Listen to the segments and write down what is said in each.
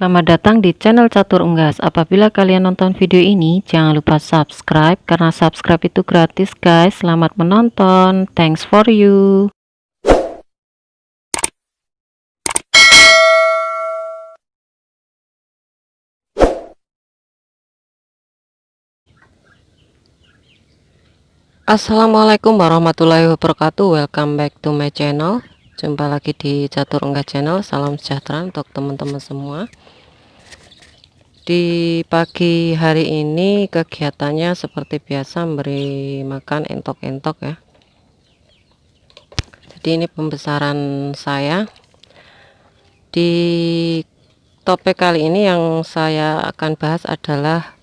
Selamat datang di channel Catur Unggas. Apabila kalian nonton video ini, jangan lupa subscribe karena subscribe itu gratis, guys. Selamat menonton. Thanks for you. Assalamualaikum warahmatullahi wabarakatuh. Welcome back to my channel. Jumpa lagi di Catur Unggas channel. Salam sejahtera untuk teman-teman semua. Di pagi hari ini kegiatannya seperti biasa, memberi makan entok-entok ya. Jadi ini pembesaran saya. Di topik kali ini yang saya akan bahas adalah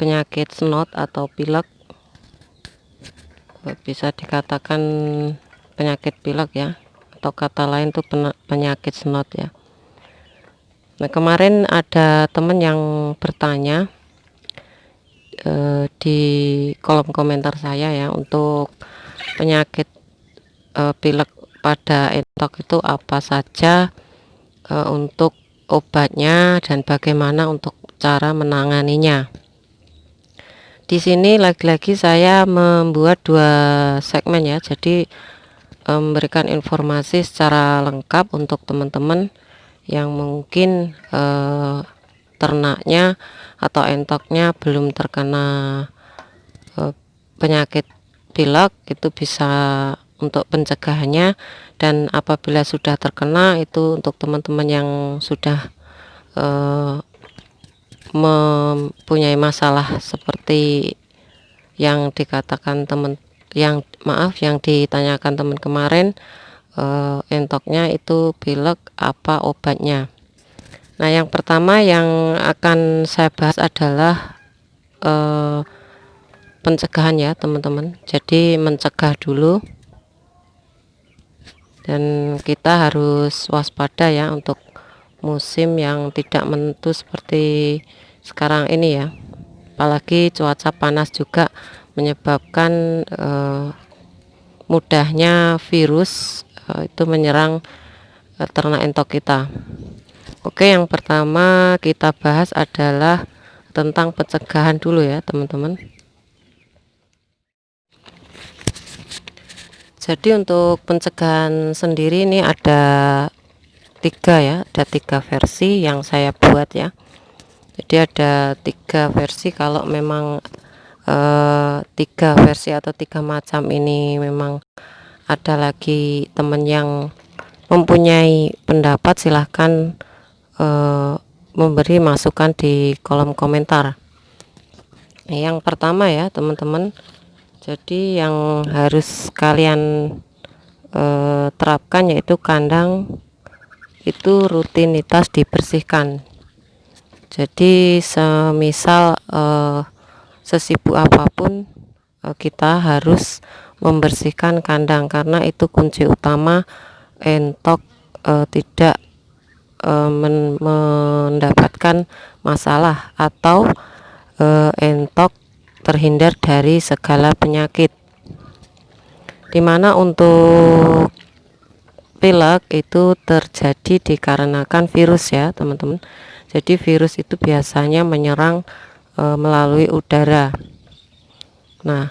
penyakit snot atau pilek. Bisa dikatakan penyakit pilek ya, atau kata lain tuh penyakit snot ya. Nah, kemarin ada teman yang bertanya di kolom komentar saya ya, untuk penyakit pilek pada entok itu apa saja untuk obatnya dan bagaimana untuk cara menanganinya. Di sini lagi-lagi saya membuat dua segmen ya, jadi memberikan informasi secara lengkap untuk teman-teman yang mungkin ternaknya atau entoknya belum terkena penyakit pilek, itu bisa untuk pencegahannya, dan apabila sudah terkena itu untuk teman-teman yang sudah mempunyai masalah seperti yang dikatakan yang ditanyakan teman kemarin, entoknya itu pilek, apa obatnya. Nah, yang pertama yang akan saya bahas adalah pencegahan ya teman-teman. Jadi mencegah dulu, dan kita harus waspada ya untuk musim yang tidak menentu seperti sekarang ini ya. Apalagi cuaca panas juga menyebabkan mudahnya virus itu menyerang ternak entok kita. Oke, yang pertama kita bahas adalah tentang pencegahan dulu ya teman-teman. Jadi untuk pencegahan sendiri ini ada tiga versi yang saya buat ya. Jadi ada tiga versi. Kalau memang tiga versi atau tiga macam ini memang ada lagi teman yang mempunyai pendapat, silahkan memberi masukan di kolom komentar. Yang pertama ya teman-teman, jadi yang harus kalian terapkan yaitu kandang itu rutinitas dibersihkan. Jadi semisal sesibuk apapun kita harus membersihkan kandang, karena itu kunci utama entok tidak mendapatkan masalah atau entok terhindar dari segala penyakit. Dimana untuk pilek itu terjadi dikarenakan virus ya teman-teman. Jadi virus itu biasanya menyerang melalui udara. Nah,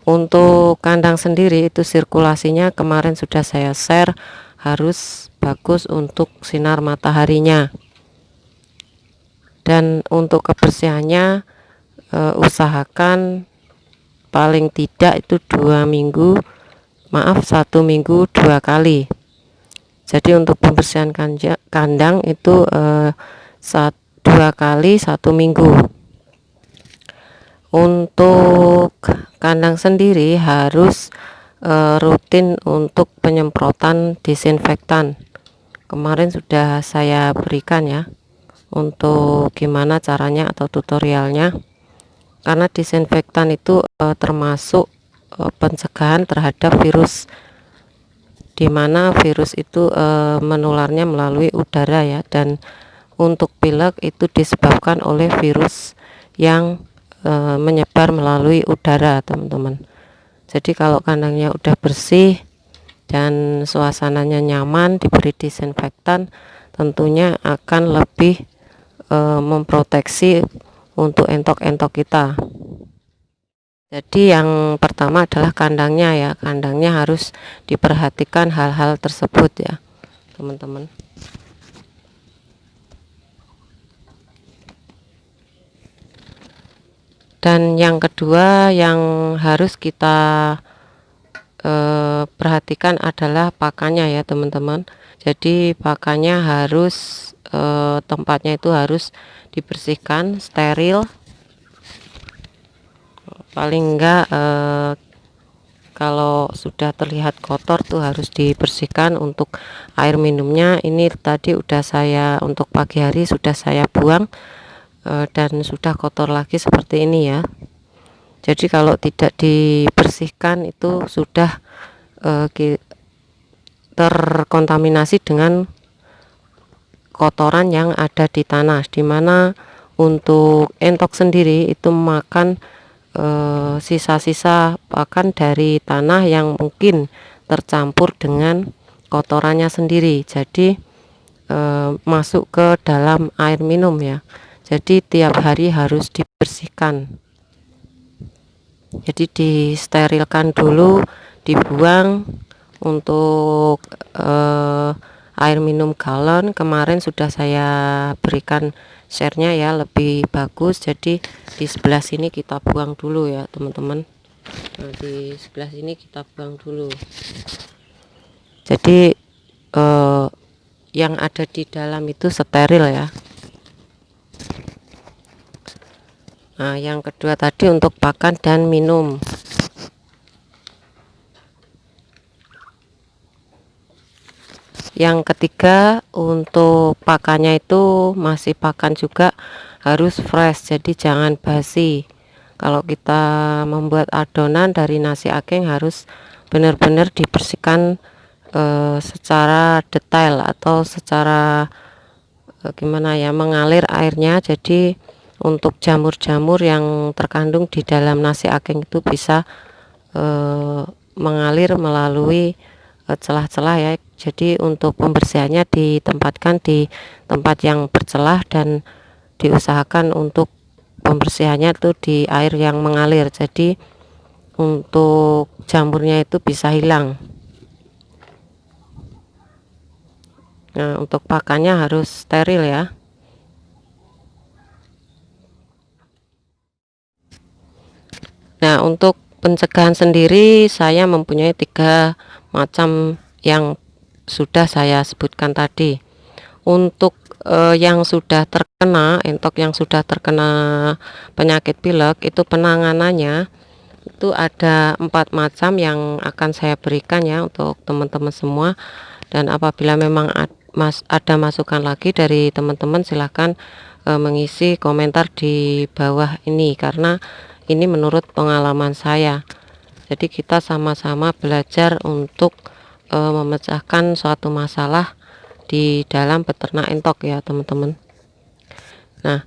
untuk kandang sendiri itu sirkulasinya kemarin sudah saya share, harus bagus untuk sinar mataharinya. Dan untuk kebersihannya usahakan paling tidak itu 1 minggu 2 kali. Jadi untuk pembersihan kandang itu 2 kali 1 minggu. Untuk kandang sendiri harus rutin untuk penyemprotan disinfektan. Kemarin sudah saya berikan ya untuk gimana caranya atau tutorialnya, karena disinfektan itu termasuk pencegahan terhadap virus, dimana virus itu menularnya melalui udara ya. Dan untuk pilek itu disebabkan oleh virus yang menyebar melalui udara teman-teman. Jadi kalau kandangnya udah bersih, dan suasananya nyaman, diberi disinfektan, tentunya akan lebih memproteksi untuk entok-entok kita. Jadi yang pertama adalah kandangnya ya, kandangnya harus diperhatikan hal-hal tersebut ya teman-teman. Dan yang kedua yang harus kita perhatikan adalah pakannya ya teman-teman. Jadi pakannya harus tempatnya itu harus dibersihkan, steril, paling enggak kalau sudah terlihat kotor tuh harus dibersihkan. Untuk air minumnya ini tadi udah saya, untuk pagi hari sudah saya buang dan sudah kotor lagi seperti ini ya. Jadi kalau tidak dibersihkan itu sudah terkontaminasi dengan kotoran yang ada di tanah, dimana untuk entok sendiri itu makan sisa-sisa pakan dari tanah yang mungkin tercampur dengan kotorannya sendiri, jadi masuk ke dalam air minum ya. Jadi tiap hari harus dibersihkan, jadi disterilkan dulu, dibuang. Untuk air minum galon kemarin sudah saya berikan share-nya ya, lebih bagus. Jadi di sebelah sini kita buang dulu ya teman-teman. Nah, di sebelah sini kita buang dulu. Jadi yang ada di dalam itu steril ya. Nah, yang kedua tadi untuk pakan dan minum. Yang ketiga untuk pakannya itu masih pakan juga harus fresh, jadi jangan basi. Kalau kita membuat adonan dari nasi aking harus benar-benar dibersihkan secara detail atau secara gimana ya, mengalir airnya. Jadi untuk jamur-jamur yang terkandung di dalam nasi aking itu bisa mengalir melalui celah-celah ya. Jadi untuk pembersihannya ditempatkan di tempat yang bercelah dan diusahakan untuk pembersihannya itu di air yang mengalir, jadi untuk jamurnya itu bisa hilang. Nah, untuk pakannya harus steril ya. Nah, untuk pencegahan sendiri saya mempunyai 3 macam yang sudah saya sebutkan tadi. Untuk yang sudah terkena entok, yang sudah terkena penyakit pilek, itu penanganannya itu ada 4 macam yang akan saya berikan ya untuk teman-teman semua. Dan apabila memang ada masukan lagi dari teman-teman, silahkan mengisi komentar di bawah ini, karena ini menurut pengalaman saya. Jadi kita sama-sama belajar untuk memecahkan suatu masalah di dalam peternak entok ya teman-teman. Nah,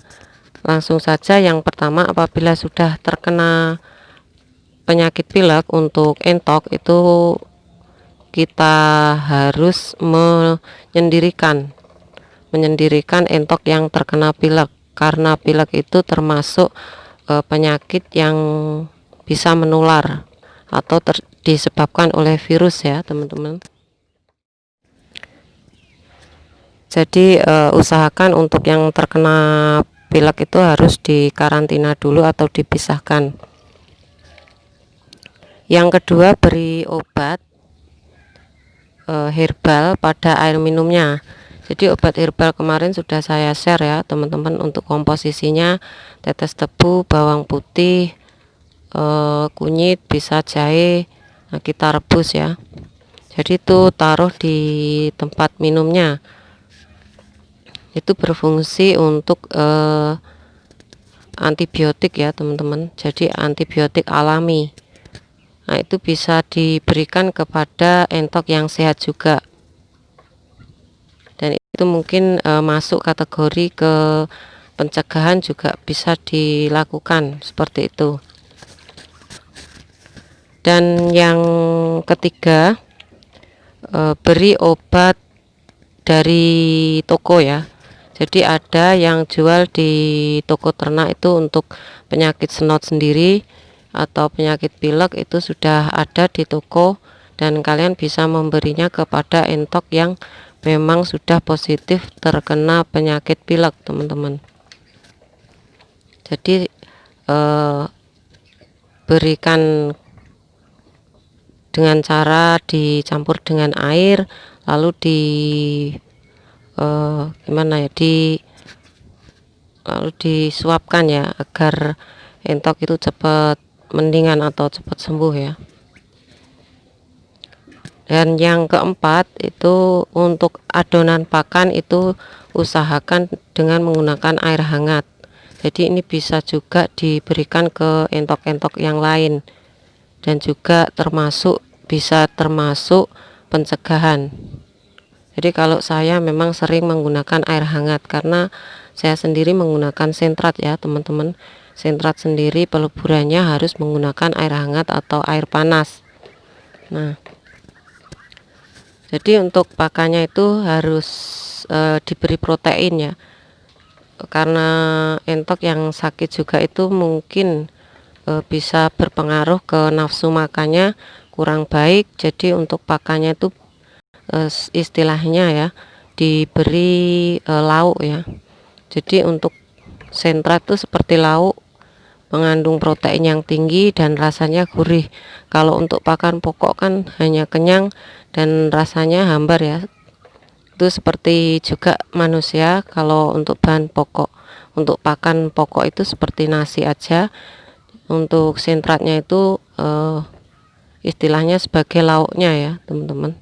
langsung saja yang pertama, apabila sudah terkena penyakit pilek untuk entok itu kita harus menyendirikan entok yang terkena pilek, karena pilek itu termasuk penyakit yang bisa menular atau disebabkan oleh virus ya teman-teman. Jadi usahakan untuk yang terkena pilek itu harus dikarantina dulu atau dipisahkan. Yang kedua, beri obat herbal pada air minumnya. Jadi obat herbal kemarin sudah saya share ya teman-teman. Untuk komposisinya tetes tebu, bawang putih, kunyit, bisa jahe. Nah, kita rebus ya. Jadi itu taruh di tempat minumnya. Itu berfungsi untuk antibiotik ya teman-teman. Jadi antibiotik alami. Nah, itu bisa diberikan kepada entok yang sehat juga. Dan itu mungkin masuk kategori ke pencegahan juga bisa dilakukan seperti itu. Dan yang ketiga, beri obat dari toko ya. Jadi ada yang jual di toko ternak itu untuk penyakit senot sendiri atau penyakit pilek, itu sudah ada di toko, dan kalian bisa memberinya kepada entok yang memang sudah positif terkena penyakit pilek, teman-teman. Jadi berikan dengan cara dicampur dengan air, lalu gimana ya, lalu disuapkan ya, agar entok itu cepat mendingan atau cepat sembuh ya. Dan yang keempat itu untuk adonan pakan itu usahakan dengan menggunakan air hangat. Jadi ini bisa juga diberikan ke entok-entok yang lain, dan juga bisa termasuk pencegahan. Jadi kalau saya memang sering menggunakan air hangat karena saya sendiri menggunakan sentrat ya, teman-teman. Sentrat sendiri peleburannya harus menggunakan air hangat atau air panas. Nah, jadi untuk pakannya itu harus diberi protein ya, karena entok yang sakit juga itu mungkin bisa berpengaruh ke nafsu makannya kurang baik. Jadi untuk pakannya itu istilahnya ya, diberi lauk ya. Jadi untuk sentrat itu seperti lauk, mengandung protein yang tinggi dan rasanya gurih. Kalau untuk pakan pokok kan hanya kenyang dan rasanya hambar ya. Itu seperti juga manusia, kalau untuk bahan pokok, untuk pakan pokok itu seperti nasi aja. Untuk sentratnya itu istilahnya sebagai lauknya ya, teman-teman.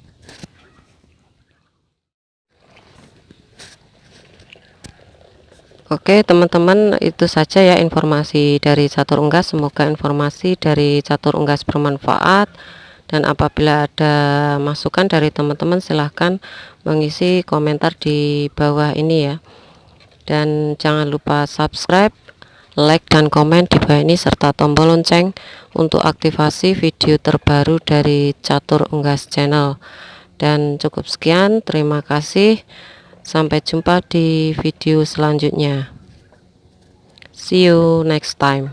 Oke teman-teman, itu saja ya informasi dari Catur Unggas. Semoga informasi dari Catur Unggas bermanfaat, dan apabila ada masukan dari teman-teman silahkan mengisi komentar di bawah ini ya. Dan jangan lupa subscribe, like, dan komen di bawah ini, serta tombol lonceng untuk aktifasi video terbaru dari Catur Unggas channel. Dan cukup sekian, terima kasih. Sampai jumpa di video selanjutnya. See you next time.